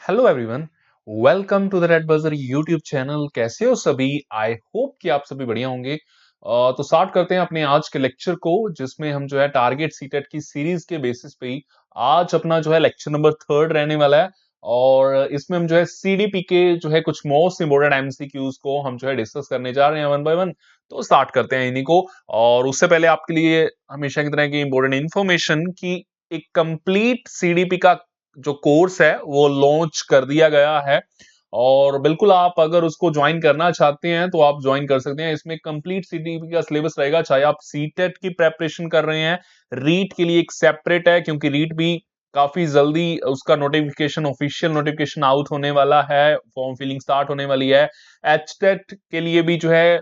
Hello everyone. Welcome to the red buzzer YouTube channel. कैसे हो सभी? आई होप कि आप सभी बढ़िया होंगे। तो स्टार्ट करते हैं अपने आज के लेक्चर को, जिसमें हम जो है टारगेट सीटेट की सीरीज के बेसिस पे ही आज अपना जो है लेक्चर नंबर 3 रहने वाला है। और इसमें हम जो है सीडीपी के जो है कुछ मोस्ट इंपोर्टेंट एमसीक्यूज को हम जो है डिस्कस करने जा रहे हैं वन बाय वन। तो स्टार्ट करते हैं इन्हीं को। और उससे पहले आपके लिए हमेशा की तरह की इंपॉर्टेंट इन्फॉर्मेशन की एक कंप्लीट सीडीपी का जो कोर्स है वो लॉन्च कर दिया गया है। और बिल्कुल आप अगर उसको ज्वाइन करना चाहते हैं तो आप ज्वाइन कर सकते हैं। इसमें कंप्लीट सीटीपी का सिलेबस रहेगा, चाहे आप सीटेट की प्रेपरेशन कर रहे हैं, रीट के लिए एक सेपरेट है, क्योंकि रीट भी काफी जल्दी उसका नोटिफिकेशन, ऑफिशियल नोटिफिकेशन आउट होने वाला है, फॉर्म फिलिंग स्टार्ट होने वाली है। एचटेट के लिए भी जो है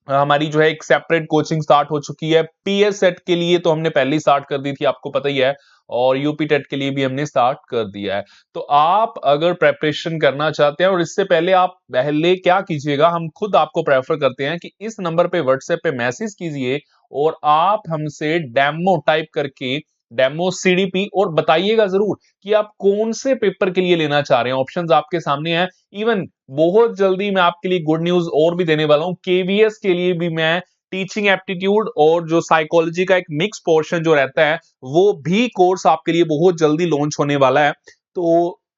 हमारी जो है एक सेपरेट कोचिंग स्टार्ट हो चुकी है। पीएस सेट के लिए तो हमने पहले ही स्टार्ट कर दी थी, आपको पता ही है। और यूपी टेट के लिए भी हमने स्टार्ट कर दिया है। तो आप अगर प्रेपरेशन करना चाहते हैं, और इससे पहले आप पहले क्या कीजिएगा, हम खुद आपको प्रेफर करते हैं कि इस नंबर पे व्हाट्सएप पे मैसेज कीजिए और आप हमसे डेमो टाइप करके, डेमो सीडीपी, और बताइएगा जरूर कि आप कौन से पेपर के लिए लेना चाह रहे हैं। ऑप्शंस आपके सामने हैं। इवन बहुत जल्दी मैं आपके लिए गुड न्यूज और भी देने वाला हूं, केवीएस के लिए भी मैं टीचिंग एप्टीट्यूड और जो साइकोलॉजी का एक मिक्स पोर्शन जो रहता है वो भी कोर्स आपके लिए बहुत जल्दी लॉन्च होने वाला है। तो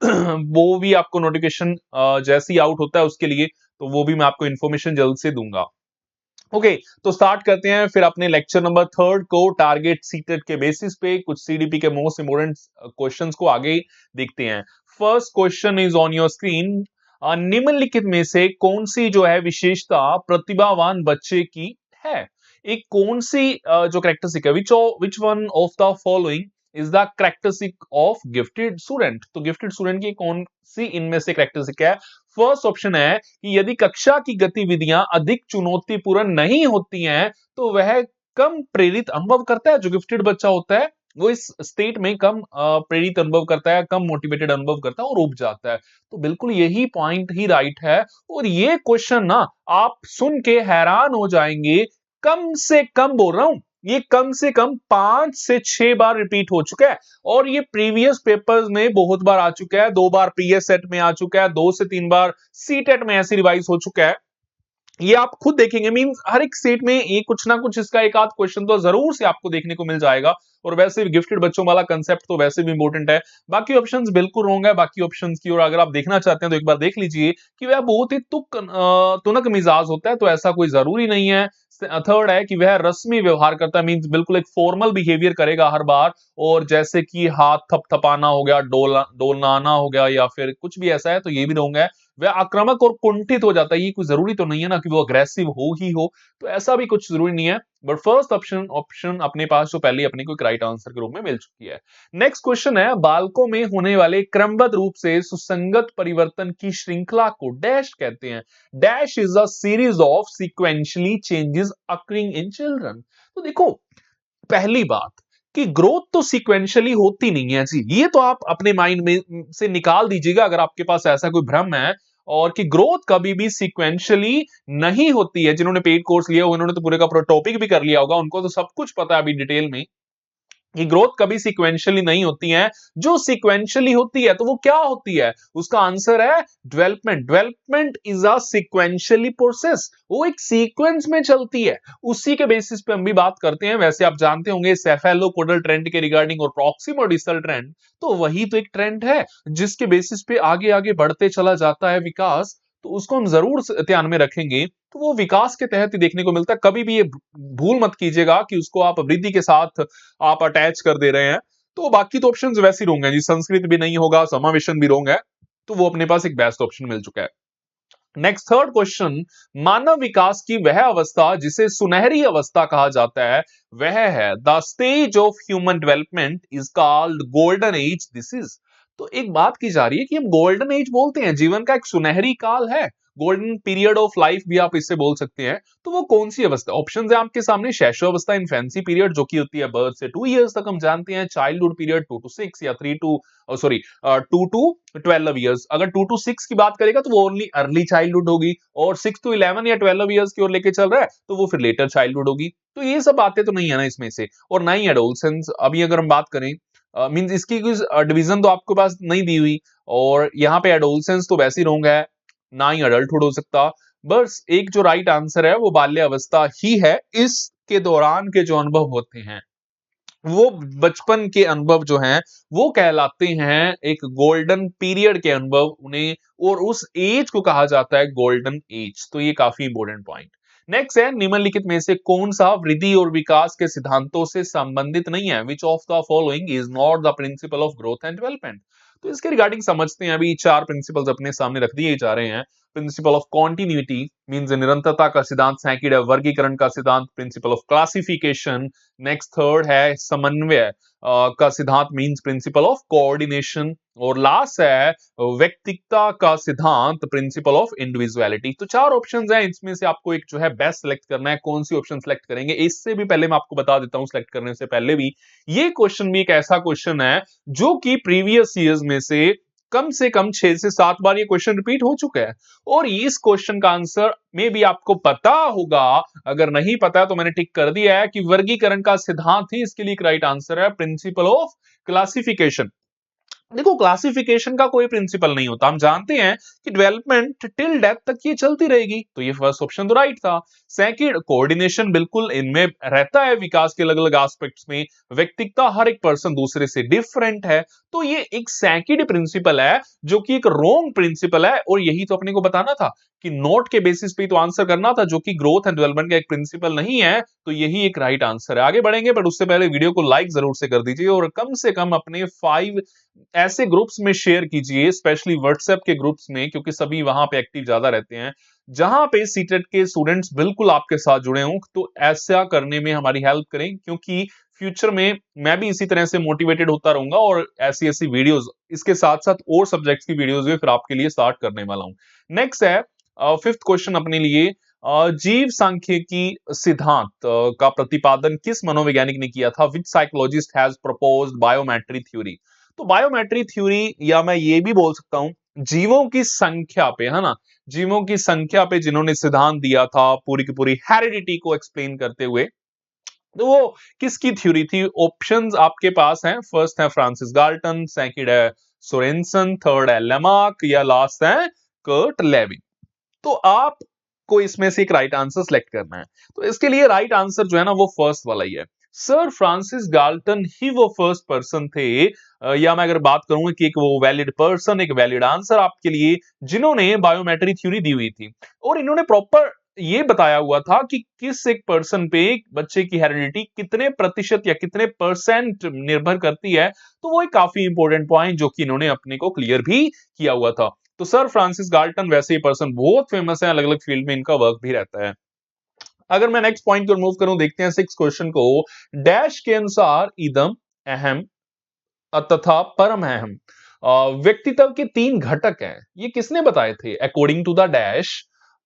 वो भी आपको नोटिफिकेशन जैसे ही आउट होता है उसके लिए, तो वो भी मैं आपको इन्फॉर्मेशन जल्द से दूंगा। ओके, तो स्टार्ट करते हैं फिर अपने लेक्चर नंबर 3 को टारगेट सीटेट के बेसिस पे कुछ सीडीपी के मोस्ट इंपोर्टेंट क्वेश्चंस को आगे देखते हैं। First question is on your screen. निम्नलिखित में से कौन सी जो है विशेषता प्रतिभावान बच्चे की है? एक कौन सी जो कैरेक्टरिस्टिक है, which one of the following is the characteristic of gifted student? तो गिफ्टेड स्टूडेंट की कौन सी इनमें से कैरेक्टरिस्टिक है? फर्स्ट ऑप्शन है कि यदि कक्षा की गतिविधियां अधिक चुनौतीपूर्ण नहीं होती हैं तो वह कम प्रेरित अनुभव करता है। जो गिफ्टेड बच्चा होता है वो इस स्टेट में कम प्रेरित अनुभव करता है, कम मोटिवेटेड अनुभव करता है और उब जाता है। तो बिल्कुल यही पॉइंट ही राइट है। और ये क्वेश्चन ना आप सुन के हैरान हो जाएंगे। कम से कम बोल रहा हूं, ये कम से कम 5 से 6 बार रिपीट हो चुका है। और ये प्रीवियस पेपर्स में बहुत बार आ चुका है। 2 बार पीएस सेट में आ चुका है, 2 से 3 बार सीटेट में ऐसे रिवाइज हो चुका है। ये आप खुद देखेंगे, मींस हर एक स्टेट में ये कुछ ना कुछ इसका एक आध क्वेश्चन तो जरूर से आपको देखने को मिल जाएगा। और वैसे भी गिफ्टेड बच्चों वाला कंसेप्ट तो वैसे भी इंपॉर्टेंट है। बाकी ऑप्शंस बिल्कुल रॉन्ग है। बाकी ऑप्शंस की और अगर आप देखना चाहते हैं तो एक बार देख लीजिए कि वह बहुत ही तुनक मिजाज होता है, तो ऐसा कोई जरूरी नहीं है। थर्ड है कि वह रस्मी व्यवहार करता है, मींस बिल्कुल एक फॉर्मल बिहेवियर करेगा हर बार। और जैसे कि हाथ थपथपाना हो गया, डोलाना हो गया, या फिर कुछ भी ऐसा है, तो ये भी रॉन्ग है। वह आक्रामक और कुंठित हो जाता है। ये कोई जरूरी तो नहीं है ना कि वो अग्रेसिव हो ही हो, तो ऐसा भी कुछ जरूरी नहीं है। बट फर्स्ट ऑप्शन ऑप्शन अपने पास जो पहले अपने को एक राइट आंसर के रूप में मिल चुकी है। नेक्स्ट क्वेश्चन है, बालकों में होने वाले क्रमबद्ध रूप से सुसंगत परिवर्तन की श्रृंखला को डैश कहते हैं। Dash is a series of sequentially changes occurring in children. तो देखो, पहली बात कि ग्रोथ तो सीक्वेंशियली होती नहीं है जी, ये तो आप अपने माइंड में से निकाल दीजिएगा अगर आपके पास ऐसा कोई भ्रम है। और कि ग्रोथ कभी भी सीक्वेंशियली नहीं होती है। जिन्होंने पेड कोर्स लिया उन्होंने तो पूरे का पूरा टॉपिक भी कर लिया होगा, उनको तो सब कुछ पता है अभी डिटेल में। ये ग्रोथ कभी सीक्वेंशियली नहीं होती है। जो सीक्वेंशियली होती है तो वो क्या होती है? उसका आंसर है development. Development is a sequentially process, वो एक सीक्वेंस में चलती है। उसी के बेसिस पे हम भी बात करते हैं। वैसे आप जानते होंगे सेफेलोपोडल ट्रेंड के रिगार्डिंग और प्रॉक्सिमल डिस्टल ट्रेंड, तो वही तो एक ट्रेंड है जिसके बेसिस पे आगे आगे बढ़ते चला जाता है विकास। तो उसको हम जरूर ध्यान में रखेंगे, तो वो विकास के तहत ही देखने को मिलता है। कभी भी ये भूल मत कीजिएगा कि उसको आप वृद्धि के साथ आप अटैच कर दे रहे हैं। तो बाकी तो ऑप्शंस वैसे ही होंगे जी, संस्कृत भी नहीं होगा, समावेशन भी रोंग है। तो वो अपने पास एक बेस्ट ऑप्शन मिल चुका है। नेक्स्ट थर्ड क्वेश्चन, मानव विकास की वह अवस्था जिसे सुनहरी अवस्था कहा जाता है वह है the stage of human development is called golden age this is. तो एक बात की जा रही है कि हम गोल्डन एज बोलते हैं, जीवन का एक सुनहरी काल है, गोल्डन पीरियड ऑफ लाइफ भी आप इससे बोल सकते हैं। तो वो कौन सी अवस्था? ऑप्शंस है आपके सामने। शैशव अवस्था, इन्फेंसी पीरियड जो कि होती है बर्थ से 2 इयर्स तक हम जानते हैं। चाइल्डहुड पीरियड 2 to 6, या 3 to 2 to 12 इयर्स। अगर 2 to 6 की बात करेगा तो वो ओनली अर्ली चाइल्डहुड होगी। और 6 to 11 या 12 इयर्स की ओर लेके चल रहा है तो वो फिर लेटर चाइल्डहुड होगी। तो ये सब बातें तो नहीं है ना इसमें से, और ना ही एडोलसेंस। अभी अगर हम बात करें मींस इसकी कोई डिवीजन तो आपके पास नहीं दी हुई, और यहाँ पे एडोलसेंस तो वैसे ही रॉन्ग है, ना ही अडल्टहुड हो सकता। बस एक जो राइट आंसर है वो बाल्यावस्था ही है। इसके दौरान के जो अनुभव होते हैं, वो बचपन के अनुभव जो हैं वो कहलाते हैं एक गोल्डन पीरियड के अनुभव उन्हें, और उस एज को कहा जाता है गोल्डन एज। तो ये काफी इंपॉर्टेंट पॉइंट। नेक्स्ट है, निम्नलिखित में से कौन सा वृद्धि और विकास के सिद्धांतों से संबंधित नहीं है? Which of the following is not the principle of growth and development? तो इसके रिगार्डिंग समझते हैं। अभी चार प्रिंसिपल्स अपने सामने रख दिए जा रहे हैं। प्रिंसिपल ऑफ कॉन्टिन्यूटी मीन्स निरंतरता का सिद्धांत, सेकंड है वर्गीकरण का सिद्धांत, principle of classification. Next third है समन्वय का सिद्धांत मींस प्रिंसिपल ऑफ कोऑर्डिनेशन, और लास्ट है व्यक्तिकता का सिद्धांत, प्रिंसिपल ऑफ इंडिविजुअलिटी। तो चार ऑप्शंस हैं, इसमें से आपको एक जो है बेस्ट सेलेक्ट करना है। कौन सी ऑप्शन सेलेक्ट करेंगे इससे भी पहले मैं आपको बता देता हूं, सेलेक्ट करने से पहले भी, ये क्वेश्चन भी एक ऐसा क्वेश्चन है जो कि प्रीवियस ईयर्स में से कम 6 से 7 बार ये क्वेश्चन रिपीट हो चुका है, और इस क्वेश्चन का आंसर में भी आपको पता होगा। अगर नहीं पता है तो मैंने टिक कर दिया है कि वर्गीकरण का सिद्धांत ही इसके लिए एक राइट आंसर है, प्रिंसिपल ऑफ क्लासिफिकेशन। देखो, क्लासिफिकेशन का कोई प्रिंसिपल नहीं होता, हम जानते हैं कि डेवलपमेंट टिल डेथ तक ये चलती रहेगी, तो ये फर्स्ट ऑप्शन तो राइट था। सेकंड, कोऑर्डिनेशन बिल्कुल इनमें रहता है विकास के अलग अलग एस्पेक्ट्स में, व्यक्तिगता हर एक पर्सन दूसरे से डिफरेंट है, तो ये एक सेकंड प्रिंसिपल है जो कि एक रॉन्ग प्रिंसिपल है, और यही तो अपने को बताना था कि नोट के बेसिस पे तो आंसर करना था, जो कि ग्रोथ एंड डेवलपमेंट का एक प्रिंसिपल नहीं है, तो यही एक राइट आंसर है। आगे बढ़ेंगे बट उससे पहले वीडियो को लाइक जरूर से कर दीजिए, और कम से कम अपने 5 ऐसे ग्रुप्स में शेयर कीजिए, स्पेशली व्हाट्सएप के ग्रुप्स में, क्योंकि सभी वहां पे एक्टिव ज्यादा रहते हैं, जहां पे सीटेट के स्टूडेंट्स बिल्कुल आपके साथ जुड़े हों। तो ऐसा करने में हमारी हेल्प करें, क्योंकि फ्यूचर में मैं भी इसी तरह से मोटिवेटेड होता रहूंगा, और ऐसी ऐसी वीडियोस इसके साथ साथ और सब्जेक्ट्स की वीडियोस भी फिर आपके लिए स्टार्ट करने वाला हूं। नेक्स्ट है फिफ्थ क्वेश्चन अपने लिए, जीव सांख्यिकी सिद्धांत का प्रतिपादन किस मनोवैज्ञानिक ने किया था? Which psychologist has proposed biometry theory? तो बायोमेट्री थ्योरी, या मैं ये भी बोल सकता हूं जीवों की संख्या पे, है ना, जीवों की संख्या पे जिन्होंने सिद्धांत दिया था पूरी की पूरी हेरिडिटी को एक्सप्लेन करते हुए, तो वो किसकी थ्योरी थी? ऑप्शंस आपके पास हैं। फर्स्ट है फ्रांसिस गाल्टन, सेकंड है सोरेनसन, थर्ड है लेमार्क, या लास्ट है कर्ट लेविन। तो आपको इसमें से एक राइट आंसर सेलेक्ट करना है। तो इसके लिए राइट आंसर जो है ना वो फर्स्ट वाला ही है। सर फ्रांसिस गाल्टन ही वो फर्स्ट पर्सन थे, या मैं अगर बात करूं कि एक वो वैलिड पर्सन, एक वैलिड आंसर आपके लिए, जिन्होंने बायोमेट्री थ्योरी दी हुई थी, और इन्होंने प्रॉपर ये बताया हुआ था कि किस एक पर्सन पे एक बच्चे की हेरिडिटी कितने प्रतिशत या कितने परसेंट निर्भर करती है। तो वो एक काफी इंपॉर्टेंट पॉइंट जो कि इन्होंने अपने को क्लियर भी किया हुआ था। तो सर फ्रांसिस गाल्टन वैसे ही पर्सन बहुत फेमस है, अलग अलग फील्ड में इनका वर्क भी रहता है। अगर मैं नेक्स्ट पॉइंट को रिमूव करूं, देखते हैं सिक्स क्वेश्चन को। डैश के अनुसार इदम, अहम तथा परम अहम व्यक्तित्व के तीन घटक हैं, ये किसने बताए थे? According to the dash,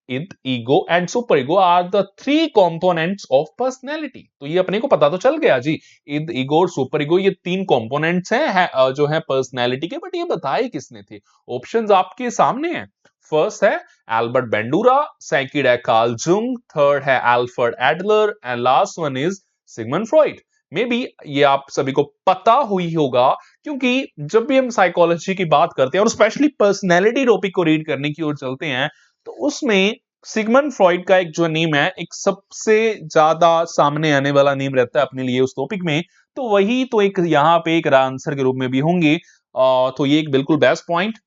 id, ego and super ego are the three components of personality. तो ये अपने को पता तो चल गया जी, id, ईगो और सुपर ईगो ये तीन कंपोनेंट्स हैं जो हैं पर्सनैलिटी के, बट ये बताए किसने थे? ऑप्शंस आपके सामने हैं। फर्स्ट है एल्बर्ट बेंडूरा, सेकंड है कार्ल जुंग, थर्ड है Alfred Adler, and last one is Sigmund Freud. May be ये आप सभी को पता हुई होगा, क्योंकि जब भी हम साइकोलॉजी की बात करते हैं और स्पेशली पर्सनैलिटी टॉपिक को रीड करने की ओर चलते हैं, तो उसमें सिगमंड फ्रॉइड का एक जो नेम है, एक सबसे ज्यादा सामने आने वाला नेम रहता है अपने लिए उस टॉपिक में, तो वही तो एक यहाँ पे एक आंसर के रूप में भी होंगे। तो ये एक बिल्कुल बेस्ट पॉइंट,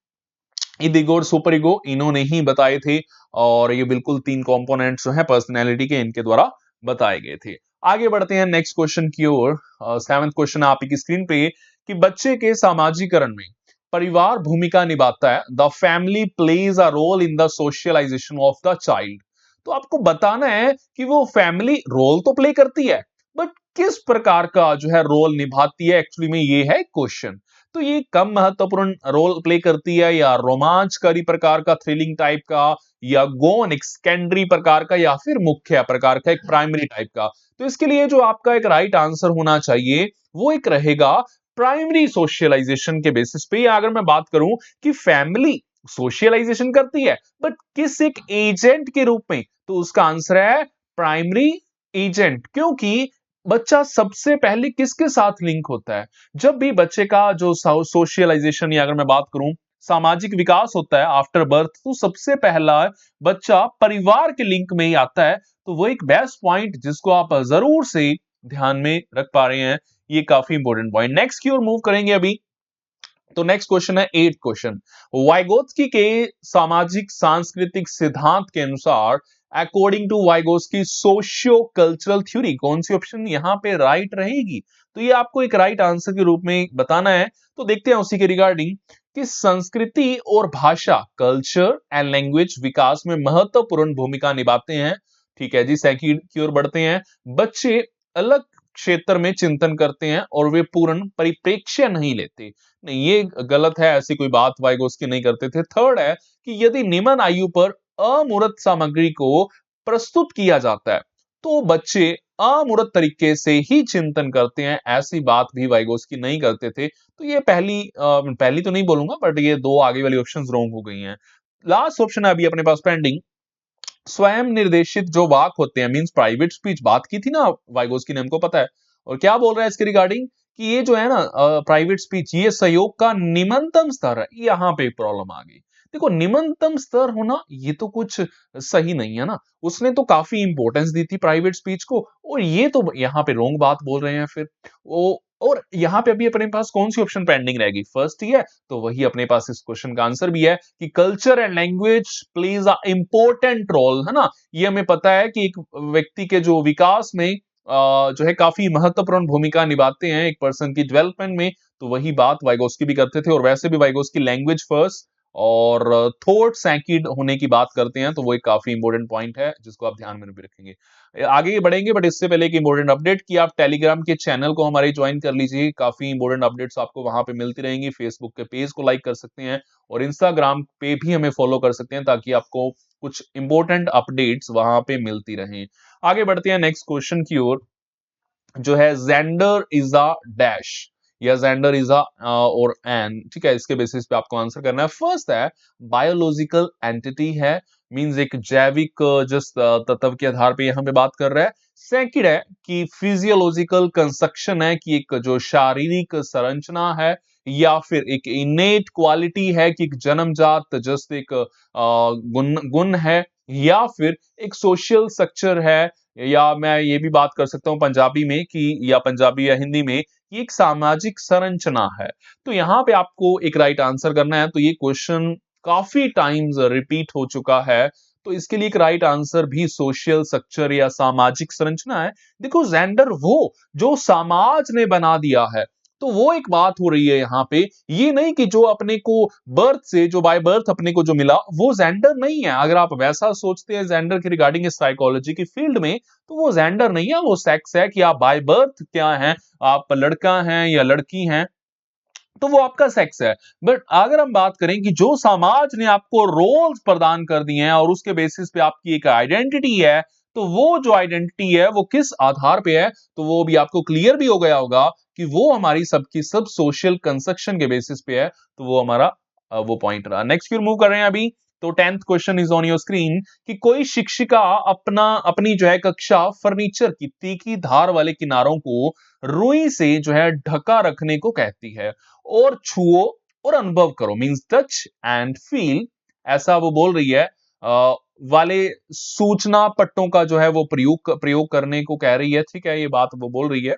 ईगो और सुपर ईगो इन्होंने ही बताए थे, और ये बिल्कुल तीन कंपोनेंट्स जो है पर्सनैलिटी के, इनके द्वारा बताए गए थे। आगे बढ़ते हैं नेक्स्ट क्वेश्चन की ओर। सेवंथ क्वेश्चन आप की स्क्रीन पे, कि बच्चे के सामाजिकरण में परिवार भूमिका निभाता है, the family plays a role in the socialization of the child. तो आपको बताना है कि वो फैमिली रोल तो प्ले करती है, बट किस प्रकार का जो है रोल निभाती है, एक्चुअली में ये है क्वेश्चन। तो ये कम महत्वपूर्ण रोल प्ले करती है, या रोमांचकारी प्रकार का, थ्रिलिंग टाइप का, या गोन एक सेकेंडरी प्रकार का, या फिर मुख्य प्रकार का, एक प्राइमरी टाइप का? तो इसके लिए जो आपका एक राइट आंसर होना चाहिए वो एक रहेगा प्राइमरी सोशलाइजेशन के बेसिस पे। या अगर मैं बात करूं कि फैमिली सोशलाइजेशन करती है, बट किस एक एजेंट के रूप में, तो उसका आंसर है प्राइमरी एजेंट, क्योंकि बच्चा सबसे पहले किसके साथ लिंक होता है? जब भी बच्चे का जो सोशलाइजेशन या अगर मैं बात करूं सामाजिक विकास होता है आफ्टर बर्थ, तो सबसे पहला बच्चा परिवार के लिंक में ही आता है। तो वो एक बेस्ट पॉइंट जिसको आप जरूर से ध्यान में रख पा रहे हैं, ये काफी इंपॉर्टेंट पॉइंट। नेक्स्ट की ओर मूव करेंगे अभी। तो नेक्स्ट क्वेश्चन है 8th क्वेश्चन। वाइगोत्स्की के सामाजिक सांस्कृतिक सिद्धांत के अनुसार according to Vygotsky socio cultural theory कौन सी ऑप्शन यहां पे राइट रहेगी? तो ये आपको एक राइट आंसर के रूप में बताना है। तो देखते हैं उसी के रिगार्डिंग कि संस्कृति और भाषा कल्चर एंड लैंग्वेज विकास में महत्वपूर्ण भूमिका निभाते हैं। ठीक है जी, सेकंड की ओर बढ़ते हैं। बच्चे अलग क्षेत्र में चिंतन करते हैं और वे पूर्ण परिप्रेक्ष्य नहीं लेते। नहीं, ये गलत है, ऐसी कोई बात वाइगोत्स्की नहीं करते थे। थर्ड है कि यदि निम्न आयु पर अमूर्त सामग्री को प्रस्तुत किया जाता है तो बच्चे अमूर्त तरीके से ही चिंतन करते हैं, ऐसी बात भी वाइगोत्स्की नहीं करते थे। तो ये पहली तो नहीं बोलूंगा, बट ये दो आगे वाली ऑप्शंस रॉन्ग हो गई हैं। लास्ट ऑप्शन है अभी अपने पास पेंडिंग, स्वयं निर्देशित जो वाक होते हैं मींस प्राइवेट स्पीच, बात की थी ना वाइगोस्की ने, हमको पता है। और क्या बोल रहा है इसके रिगार्डिंग कि ये जो है ना प्राइवेट स्पीच ये सहयोग का निम्नतम स्तर है। यहाँ पे प्रॉब्लम आ गई। देखो निम्नतम स्तर होना ये तो कुछ सही नहीं है ना, उसने तो काफी इंपॉर्टेंस दी थी प्राइवेट स्पीच को, और ये तो यहाँ पे रोंग बात बोल रहे हैं फिर वो। और यहाँ पे अभी अपने पास कौन सी ऑप्शन पेंडिंग रहेगी? फर्स्ट ही है, तो वही अपने पास इस क्वेश्चन का आंसर भी है कि culture and language plays a important role, है ना। ये हमें पता है कि एक व्यक्ति के जो विकास में जो है काफी महत्वपूर्ण भूमिका निभाते हैं एक पर्सन की डेवलपमेंट में। तो वही बात वाइगोस्की भी करते थे, और वैसे भी वाइगोस्की लैंग्वेज फर्स्ट और थॉट सेकंड होने की बात करते हैं। तो वो एक काफी इंपॉर्टेंट पॉइंट है जिसको आप ध्यान में भी रखेंगे। आगे बढ़ेंगे, बट इससे पहले एक इंपॉर्टेंट अपडेट कि आप टेलीग्राम के चैनल को हमारे ज्वाइन कर लीजिए, काफी इंपॉर्टेंट अपडेट्स आपको वहां पे मिलती रहेंगी। फेसबुक के पेज को लाइक कर सकते हैं और इंस्टाग्राम पे भी हमें फॉलो कर सकते हैं, ताकि आपको कुछ इंपॉर्टेंट अपडेट्स वहां पे मिलती रहें। आगे बढ़ते हैं नेक्स्ट क्वेश्चन की ओर, जो है जेंडर इज अ डैश या जेंडर इज अ और एन। ठीक है, इसके बेसिस पे आपको आंसर करना है। फर्स्ट है बायोलॉजिकल एंटिटी है, मींस एक जैविक जिस तत्व के आधार पे यहाँ पे बात कर रहा है। सेकंड है कि फिजियोलॉजिकल कंस्ट्रक्शन है, कि एक जो शारीरिक संरचना है, या फिर एक इनेट क्वालिटी है कि एक जन्मजात जस्ट एक गुण गुण है, या फिर एक सोशल स्ट्रक्चर है, या मैं ये भी बात कर सकता हूं पंजाबी में कि या पंजाबी या हिंदी में ये एक सामाजिक संरचना है। तो यहाँ पे आपको एक राइट आंसर करना है। तो ये क्वेश्चन काफी टाइम्स रिपीट हो चुका है, तो इसके लिए एक राइट आंसर भी सोशल स्ट्रक्चर या सामाजिक संरचना है। देखो जेंडर वो जो समाज ने बना दिया है, तो वो एक बात हो रही है यहाँ पे। ये नहीं कि जो अपने को बर्थ से जो बाय बर्थ अपने को जो मिला वो जेंडर नहीं है। अगर आप वैसा सोचते हैं जेंडर के रिगार्डिंग साइकोलॉजी की फील्ड में, तो वो जेंडर नहीं है, वो सेक्स है कि आप बाय बर्थ क्या हैं, आप लड़का हैं या लड़की हैं, तो वो आपका सेक्स है। बट अगर हम बात करें कि जो समाज ने आपको रोल्स प्रदान कर दिए हैं और उसके बेसिस पे आपकी एक आइडेंटिटी है, तो वो जो आइडेंटिटी है वो किस आधार पे है, तो वो भी आपको क्लियर भी हो गया होगा कि वो हमारी सबकी सब सोशल कंस्ट्रक्शन के बेसिस पे है। तो वो हमारा वो पॉइंट रहा। नेक्स्ट क्यों मूव कर रहे हैं अभी। तो 10th question is on your screen कि कोई शिक्षिका अपनी जो है कक्षा फर्नीचर की तीखी धार वाले किनारों को रुई से जो है ढका रखने को कहती है, और छुओ और अनुभव करो मींस टच एंड फील, ऐसा वो बोल रही है। वाले सूचना पट्टों का जो है वो प्रयोग करने को कह रही है। ठीक है, ये बात वो बोल रही है।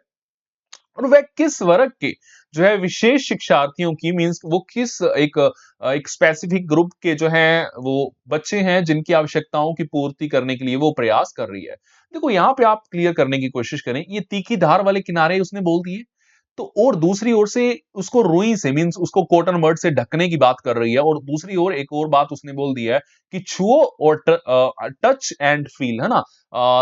और वह किस वर्ग के जो है विशेष शिक्षार्थियों की मींस वो किस एक स्पेसिफिक ग्रुप के जो है वो बच्चे हैं जिनकी आवश्यकताओं की पूर्ति करने के लिए वो प्रयास कर रही है। देखो यहाँ पे आप क्लियर करने की कोशिश करें, ये तीखी धार वाले किनारे उसने बोल दिए, तो और दूसरी ओर से उसको रुई से मींस उसको कॉटन बर्ड से ढकने की बात कर रही है, और दूसरी ओर एक और बात उसने बोल दी है कि छुओ और टच एंड फील, है ना।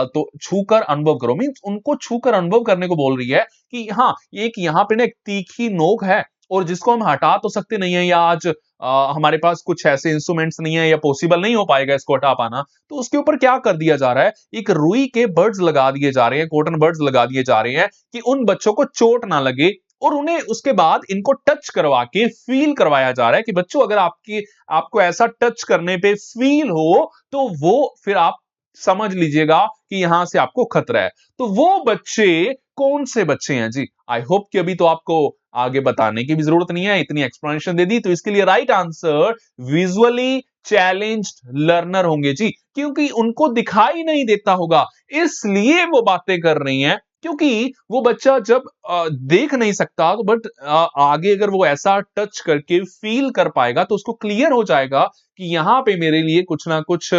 तो छूकर अनुभव करो मींस उनको छूकर अनुभव करने को बोल रही है कि हाँ एक यहाँ पे ना एक तीखी नोक है, और जिसको हम हटा तो सकते नहीं है, या आज हमारे पास कुछ ऐसे इंस्ट्रूमेंट्स नहीं है या पॉसिबल नहीं हो पाएगा इसको हटा पाना, तो उसके ऊपर क्या कर दिया जा रहा है, एक रुई के बर्ड्स लगा दिए जा रहे हैं, कॉटन बर्ड्स लगा दिए जा रहे हैं कि उन बच्चों को चोट ना लगे, और उन्हें उसके बाद इनको टच करवा के फील करवाया जा रहा है कि बच्चों अगर आपको ऐसा टच करने पे फील हो तो वो फिर आप समझ लीजिएगा कि यहां से आपको खतरा है। तो वो बच्चे कौन से बच्चे हैं जी? आई होप कि अभी तो आपको आगे बताने की भी जरूरत नहीं है, इतनी एक्सप्लेनेशन दे दी। तो इसके लिए right answer visually challenged learner होंगे जी, क्योंकि उनको दिखाई नहीं देता होगा, इसलिए वो बातें कर रही हैं। क्योंकि वो बच्चा जब देख नहीं सकता, तो बट आगे अगर वो ऐसा टच करके फील कर पाएगा तो उसको क्लियर हो जाएगा कि यहां पे मेरे लिए कुछ ना कुछ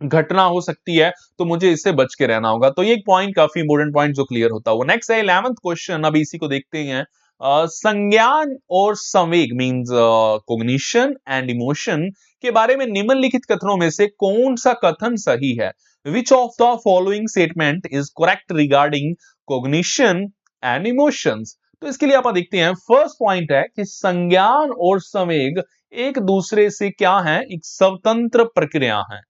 घटना हो सकती है, तो मुझे इससे बच के रहना होगा। तो ये एक पॉइंट, काफी इंपोर्टेंट पॉइंट जो क्लियर होता हुआ। नेक्स्ट है 11th क्वेश्चन, अभी इसी को देखते हैं। संज्ञान और संवेग मींस कॉग्निशन एंड इमोशन के बारे में निम्नलिखित कथनों में से कौन सा कथन सही है? Which of the following statement is correct regarding cognition and emotions? तो इसके लिए आप देखते हैं, फर्स्ट पॉइंट है कि संज्ञान और संवेग एक दूसरे से क्या है, एक स्वतंत्र प्रक्रिया है।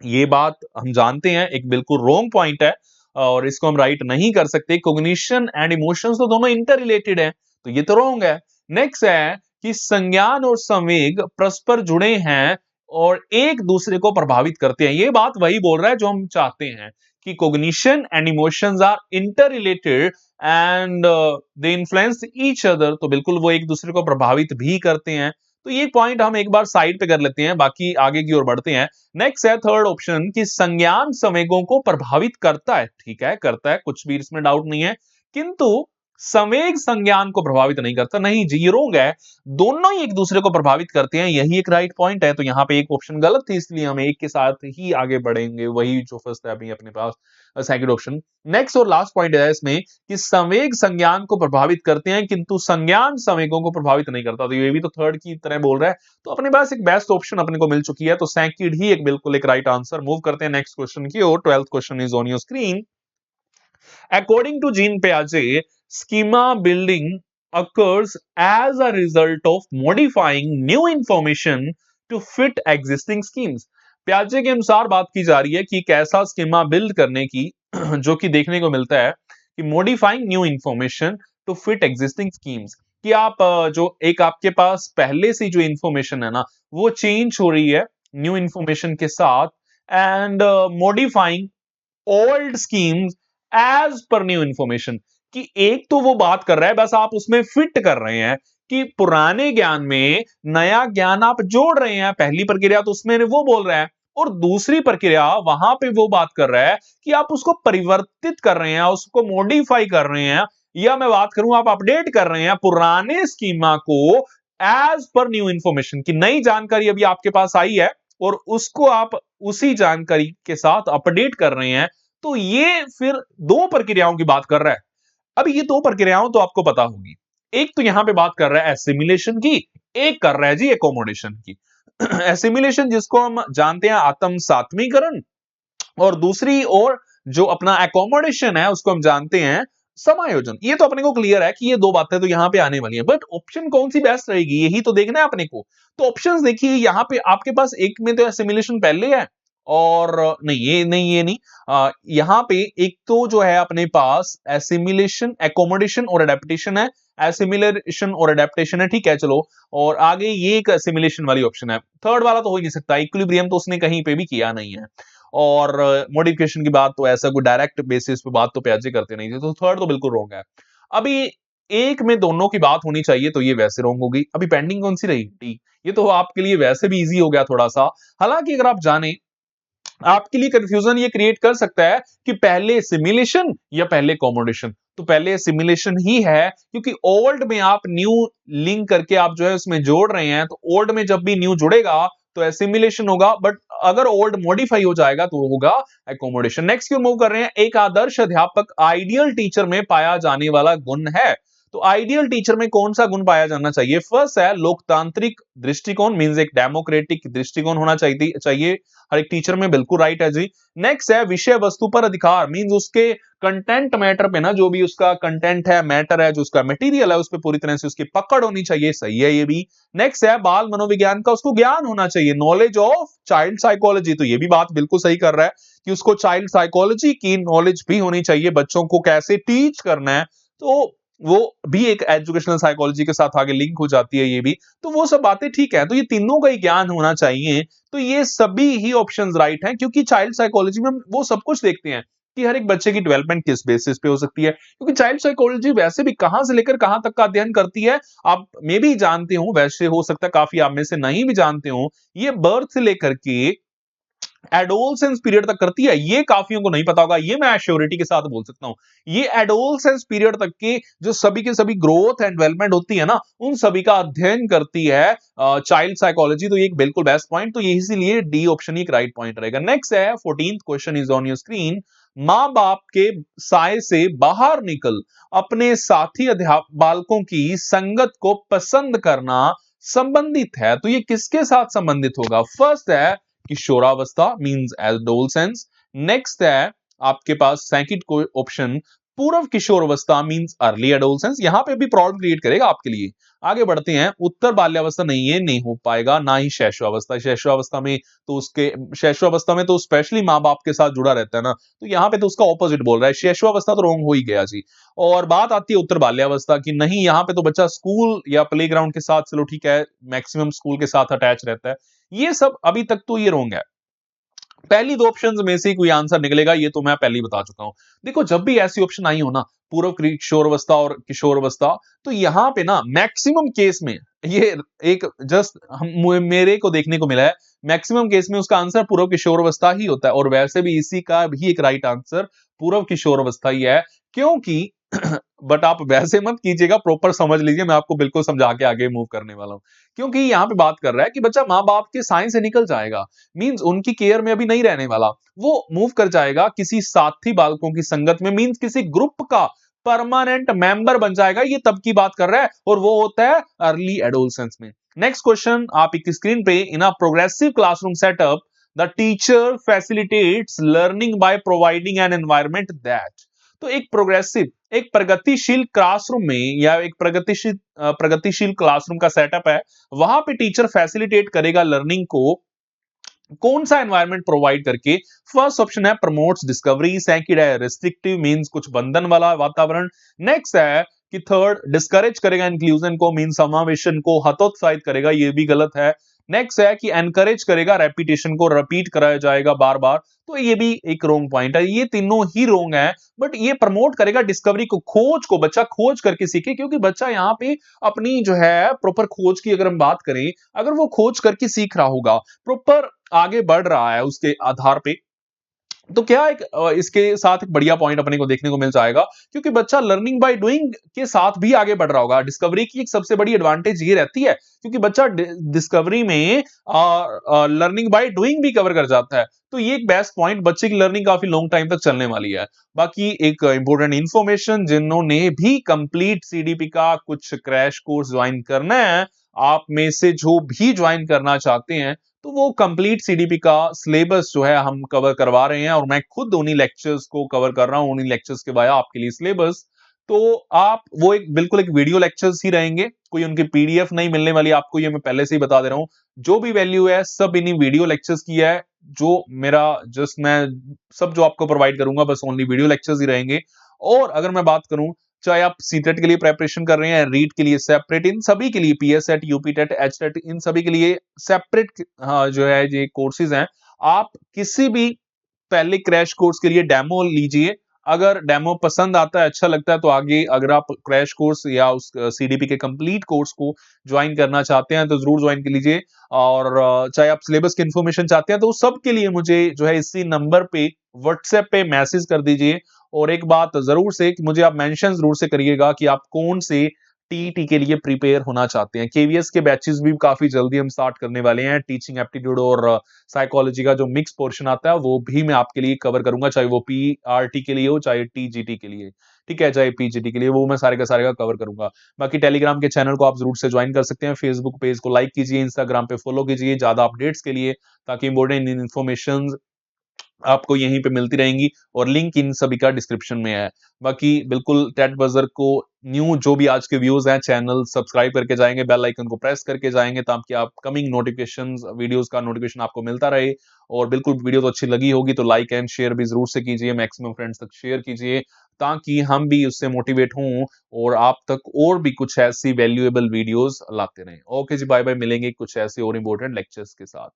ये बात हम जानते हैं, एक बिल्कुल रॉन्ग पॉइंट है और इसको हम राइट नहीं कर सकते। कॉग्निशन एंड इमोशंस तो दोनों इंटर रिलेटेड है, तो ये तो रॉन्ग है। नेक्स्ट है कि संज्ञान और संवेग परस्पर जुड़े हैं और एक दूसरे को प्रभावित करते हैं। ये बात वही बोल रहा है जो हम चाहते हैं कि cognition and emotions are inter related and they influence each other, तो बिल्कुल वो एक दूसरे को प्रभावित भी करते हैं। तो ये पॉइंट हम एक बार साइड पे कर लेते हैं, बाकी आगे की ओर बढ़ते हैं। नेक्स्ट है थर्ड ऑप्शन कि संज्ञान संवेगों को प्रभावित करता है। ठीक है, करता है, कुछ भी इसमें डाउट नहीं है, किंतु संवेग संज्ञान को प्रभावित नहीं करता। नहीं जी, ये रोंग है, दोनों ही एक दूसरे को प्रभावित करते हैं, यही एक राइट पॉइंट है। तो यहाँ पे एक ऑप्शन गलत थी, इसलिए हम एक के साथ ही आगे बढ़ेंगे, वही जो फर्स्ट है अभी अपने पास, सेकंड ऑप्शन। नेक्स्ट और लास्ट पॉइंट है इसमें कि संवेग संज्ञान को प्रभावित करते हैं किंतु संज्ञान संवेगों को प्रभावित नहीं करता। तो ये भी तो थर्ड की तरह बोल रहा है, तो अपने पास एक बेस्ट ऑप्शन अपने को मिल चुकी है, तो सेकंड ही एक बिल्कुल एक राइट आंसर। मूव करते हैं नेक्स्ट क्वेश्चन की ओर। 12th question is on your screen. According to Jean पियाजे, schema building occurs as a result of modifying new information to fit existing schemes। पियाजे के अनुसार बात की जा रही है कि एक ऐसा स्कीमा बिल्ड करने की जो कि देखने को मिलता है कि modifying new information to fit existing schemes, कि आप जो एक आपके पास पहले से जो इंफॉर्मेशन है ना, वो चेंज हो रही है न्यू इंफॉर्मेशन के साथ, and modifying old schemes as per new information, कि एक तो वो बात कर रहा है, बस आप उसमें फिट कर रहे हैं कि पुराने ज्ञान में नया ज्ञान आप जोड़ रहे हैं। पहली प्रक्रिया तो उसमें वो बोल रहा है, और दूसरी प्रक्रिया वहां पे वो बात कर रहा है कि आप उसको परिवर्तित कर रहे हैं, उसको मॉडिफाई कर रहे हैं, या मैं बात करूं आप अपडेट कर रहे हैं पुराने स्कीमा को एज पर न्यू इंफॉर्मेशन, की नई जानकारी अभी आपके पास आई है और उसको आप उसी जानकारी के साथ अपडेट कर रहे हैं। तो ये फिर दो प्रक्रियाओं की बात कर रहा है। अब ये दो प्रक्रियाओं तो आपको पता होगी, एक तो यहां पे बात कर रहा है एसिमिलेशन की, एक कर रहा है जी एकोमोडेशन की। एसिमिलेशन जिसको हम जानते हैं आत्म सात्मीकरण, और दूसरी ओर जो अपना एकोमोडेशन है उसको हम जानते हैं समायोजन। ये तो अपने को क्लियर है कि ये दो बातें तो यहां पे आने वाली हैं, बट ऑप्शन कौन सी बेस्ट रहेगी यही तो देखना है अपने को। तो ऑप्शंस देखिए, यहां पे आपके पास एक में तो एसिमिलेशन पहले है, और नहीं ये नहीं, ये नहीं, यहां पे एक तो जो है अपने पास एसिमिलेशन, एकोमोडेशन और अडेप्टेशन है। एसिमिलेशन और अडेप्टेशन है, ठीक है चलो, और आगे ये एक एसिमिलेशन वाली ऑप्शन है। थर्ड वाला तो हो ही नहीं सकता, इक्विलिब्रियम तो उसने कहीं पे भी किया नहीं है, और मॉडिफिकेशन की बात तो ऐसा कोई डायरेक्ट बेसिस पे बात तो प्याजे करते नहीं थे, तो थर्ड तो बिल्कुल रॉन्ग है। अभी एक में दोनों की बात होनी चाहिए, तो ये वैसे रॉन्ग होगी। अभी पेंडिंग कौन सी रही, डी। ये तो आपके लिए वैसे भी इजी हो गया थोड़ा सा। हालांकि अगर आप जाने, आपके लिए कंफ्यूजन ये क्रिएट कर सकता है कि पहले सिमुलेशन या पहले अकोमोडेशन। तो पहले सिमुलेशन ही है, क्योंकि ओल्ड में आप न्यू लिंक करके आप जो है उसमें जोड़ रहे हैं, तो ओल्ड में जब भी न्यू जुड़ेगा तो एसिमिलेशन होगा, बट अगर ओल्ड मॉडिफाई हो जाएगा तो वो होगा एकोमोडेशन। नेक्स्ट क्यों मूव कर रहे हैं, एक आदर्श अध्यापक आइडियल टीचर में पाया जाने वाला गुण है। तो आइडियल टीचर में कौन सा गुण पाया जाना चाहिए? फर्स्ट है लोकतांत्रिक दृष्टिकोण, मींस एक डेमोक्रेटिक दृष्टिकोण होना चाहिए हर एक टीचर में, बिल्कुल राइट है जी। नेक्स्ट है विषय वस्तु पर अधिकार, मींस उसके कंटेंट मैटर पे ना, जो भी उसका कंटेंट है, मैटर है, जो उसका मटेरियल है, उस पर पूरी तरह से उसकी पकड़ होनी चाहिए, सही है ये भी। नेक्स्ट है बाल मनोविज्ञान का उसको ज्ञान होना चाहिए, नॉलेज ऑफ चाइल्ड साइकोलॉजी, तो ये भी बात बिल्कुल सही कर रहा है कि उसको चाइल्ड साइकोलॉजी की नॉलेज भी होनी चाहिए, बच्चों को कैसे टीच करना है, तो वो भी एक एजुकेशनल साइकोलॉजी के साथ आगे लिंक हो जाती है ये भी। तो वो सब बातें ठीक है, तो ये तीनों का ही ज्ञान होना चाहिए। तो ये सभी ही ऑप्शंस राइट हैं, क्योंकि चाइल्ड साइकोलॉजी में हम वो सब कुछ देखते हैं, कि हर एक बच्चे की डेवलपमेंट किस बेसिस पे हो सकती है, क्योंकि चाइल्ड साइकोलॉजी वैसे भी कहां से लेकर कहां तक का अध्ययन करती है आप मे भी जानते हो, वैसे हो सकता है काफी आप में से नहीं भी जानते हो। ये बर्थ से लेकर के एडोलसेंस पीरियड तक करती है, ये काफियों को नहीं पता होगा, ये मैं एश्योरिटी के साथ बोल सकता हूं। ये एडोलसेंस पीरियड तक के जो सभी के सभी ग्रोथ एंड डेवलपमेंट होती है ना, उन सभी का अध्ययन करती है चाइल्ड साइकोलॉजी। तो ये एक बिल्कुल बेस्ट पॉइंट, तो ये इसीलिए डी ऑप्शन ही एक राइट पॉइंट रहेगा। नेक्स्ट है 14th question is on your screen. मां बाप के साय से बाहर निकल अपने साथी अध्यापक बालकों की संगत को पसंद करना संबंधित है, तो ये किसके साथ संबंधित होगा? फर्स्ट है किशोरावस्था मींस एडोलसेंस। नेक्स्ट है आपके पास सेकंड को ऑप्शन पूर्व किशोरावस्था मींस अर्ली एडोलसेंस। यहां पे भी प्रॉब्लम क्रिएट करेगा आपके लिए। आगे बढ़ते हैं, उत्तर बाल्यावस्था नहीं, ये नहीं हो पाएगा, ना ही शैशवावस्था। शैशवावस्था में तो उसके शैशवावस्था में तो स्पेशली माँ बाप के साथ जुड़ा रहता है ना, तो यहाँ पे तो उसका ऑपोजिट बोल रहा है, शैशवावस्था तो रॉन्ग हो ही गया जी। और बात आती है उत्तर बाल्यावस्था की, नहीं यहाँ पे तो बच्चा स्कूल या प्लेग्राउंड के साथ, चलो ठीक है, मैक्सिमम स्कूल के साथ अटैच रहता है। ये सब अभी तक तो ये रॉन्ग है। पहली दो ऑप्शंस में से कोई आंसर निकलेगा, ये तो मैं पहले ही बता चुका हूं। देखो जब भी ऐसी ऑप्शन आई हो ना, पूर्व किशोरावस्था और किशोरावस्था, तो यहां पे ना मैक्सिमम केस में ये एक जस्ट मेरे को देखने को मिला है, मैक्सिमम केस में उसका आंसर पूर्व किशोरावस्था ही होता है। और वैसे भी इसी का भी एक राइट आंसर पूर्व किशोरावस्था ही है, क्योंकि बट आप वैसे मत कीजिएगा, प्रॉपर समझ लीजिए, मैं आपको बिल्कुल समझा के आगे मूव करने वाला हूं। क्योंकि यहां पे बात कर रहा है कि बच्चा माँ बाप के साइन से निकल जाएगा, मींस उनकी केयर में अभी नहीं रहने वाला, वो मूव कर जाएगा किसी साथी बालकों की संगत में, मींस किसी ग्रुप का परमानेंट मेंबर बन जाएगा, ये तब की बात कर रहा है, और वो होता है अर्ली एडोलसेंस में। नेक्स्ट क्वेश्चन आप एक स्क्रीन पे, in a progressive classroom setup the teacher facilitates learning by providing an environment that. तो एक प्रोग्रेसिव, एक प्रगतिशील क्लासरूम में, या एक प्रगतिशील क्लासरूम का सेटअप है, वहां पे टीचर फैसिलिटेट करेगा लर्निंग को कौन सा एनवायरनमेंट प्रोवाइड करके? फर्स्ट ऑप्शन है प्रमोट्स डिस्कवरी, सेकंड है रिस्ट्रिक्टिव मींस कुछ बंधन वाला वातावरण, नेक्स्ट है कि थर्ड डिस्करेज करेगा इंक्लूजन को मींस समावेशन को हतोत्साहित करेगा, ये भी गलत है। नेक्स्ट है कि एनकरेज करेगा रेपिटेशन को, रिपीट कराया जाएगा बार बार, तो ये भी एक रोंग पॉइंट है, ये तीनों ही रोंग है। बट ये प्रमोट करेगा डिस्कवरी को, खोज को, बच्चा खोज करके सीखे, क्योंकि बच्चा यहाँ पे अपनी जो है प्रॉपर खोज की अगर हम बात करें, अगर वो खोज करके सीख रहा होगा, प्रॉपर आगे बढ़ रहा है उसके आधार पे, तो क्या एक इसके साथ एक बढ़िया पॉइंट अपने को देखने को मिल जाएगा, क्योंकि बच्चा लर्निंग बाय डूइंग के साथ भी आगे बढ़ रहा होगा। डिस्कवरी की एक सबसे बड़ी एडवांटेज ये रहती है, क्योंकि बच्चा डिस्कवरी में लर्निंग बाय डूइंग भी कवर कर जाता है, तो ये एक बेस्ट पॉइंट, बच्चे की लर्निंग काफी लॉन्ग टाइम तक चलने वाली है। बाकी एक इंपॉर्टेंट इंफॉर्मेशन, जिन्होंने भी कंप्लीट सीडीपी का कुछ क्रैश कोर्स ज्वाइन करना है, आप में से जो भी ज्वाइन करना चाहते हैं, तो वो कंप्लीट सीडीपी का सिलेबस जो है हम कवर करवा रहे हैं, और मैं खुद उन्हीं लेक्चर्स को कवर कर रहा हूं, उन्हीं लेक्चर्स के बाद आपके लिए सिलेबस। तो आप वो एक बिल्कुल एक वीडियो लेक्चर्स ही रहेंगे, कोई उनकी पीडीएफ नहीं मिलने वाली आपको, ये मैं पहले से ही बता दे रहा हूं। जो भी वैल्यू है सब इन्हीं वीडियो लेक्चर्स की है, जो मेरा जस्ट मैं सब जो आपको प्रोवाइड करूंगा बस ओनली वीडियो लेक्चर्स ही रहेंगे। और अगर मैं बात करूं, चाहे आप सीटेट के लिए प्रेपरेशन कर रहे हैं, रीट के लिए सेपरेट, इन सभी के लिए PS set, UP TET, H TET, इन सभी के लिए सेपरेट जो है ये कोर्सेज हैं। आप किसी भी पहले क्रैश कोर्स के लिए डेमो लीजिए, अगर डेमो पसंद आता है, अच्छा लगता है, तो आगे अगर आप क्रैश कोर्स या उस सीडीपी के कंप्लीट कोर्स को ज्वाइन करना चाहते हैं तो जरूर ज्वाइन कर लीजिए। और चाहे आप सिलेबस की इंफॉर्मेशन चाहते हैं, तो सब के लिए मुझे जो है इसी नंबर पे व्हाट्सएप पे मैसेज कर दीजिए। और एक बात जरूर से कि मुझे आप मेंशन जरूर से करिएगा कि आप कौन से टीईटी के लिए प्रिपेयर होना चाहते हैं। केवीएस के बैचेस भी काफी जल्दी हम स्टार्ट करने वाले हैं, टीचिंग एप्टीट्यूड और साइकोलॉजी का जो मिक्स पोर्शन आता है वो भी मैं आपके लिए कवर करूंगा, चाहे वो पीआरटी के लिए हो, चाहे टीजीटी के लिए, ठीक है, चाहे पीजीटी के लिए, वो मैं सारे का सारे का कवर करूंगा। बाकी टेलीग्राम के चैनल को आप जरूर से ज्वाइन कर सकते हैं, फेसबुक पेज को लाइक कीजिए, इंस्टाग्राम पे फॉलो कीजिए ज्यादा अपडेट्स के लिए, ताकि इंपॉर्टेंट इन्फॉर्मेशन आपको यहीं पे मिलती रहेंगी, और लिंक इन सभी का डिस्क्रिप्शन में है। बाकी बिल्कुल टेट बजर को न्यू जो भी आज के व्यूज हैं, चैनल सब्सक्राइब करके जाएंगे, बेल आइकन को प्रेस करके जाएंगे, ताकि आप कमिंग नोटिफिकेशंस वीडियोस का नोटिफिकेशन आपको मिलता रहे। और बिल्कुल वीडियो तो अच्छी लगी होगी तो लाइक एंड शेयर भी जरूर से कीजिए, मैक्सिमम फ्रेंड्स तक शेयर कीजिए, ताकि हम भी उससे मोटिवेट हों और आप तक और भी कुछ ऐसी वैल्यूएबल वीडियोस लाते रहें। ओके जी, बाय बाय, मिलेंगे कुछ ऐसे और इंपॉर्टेंट लेक्चर्स के साथ।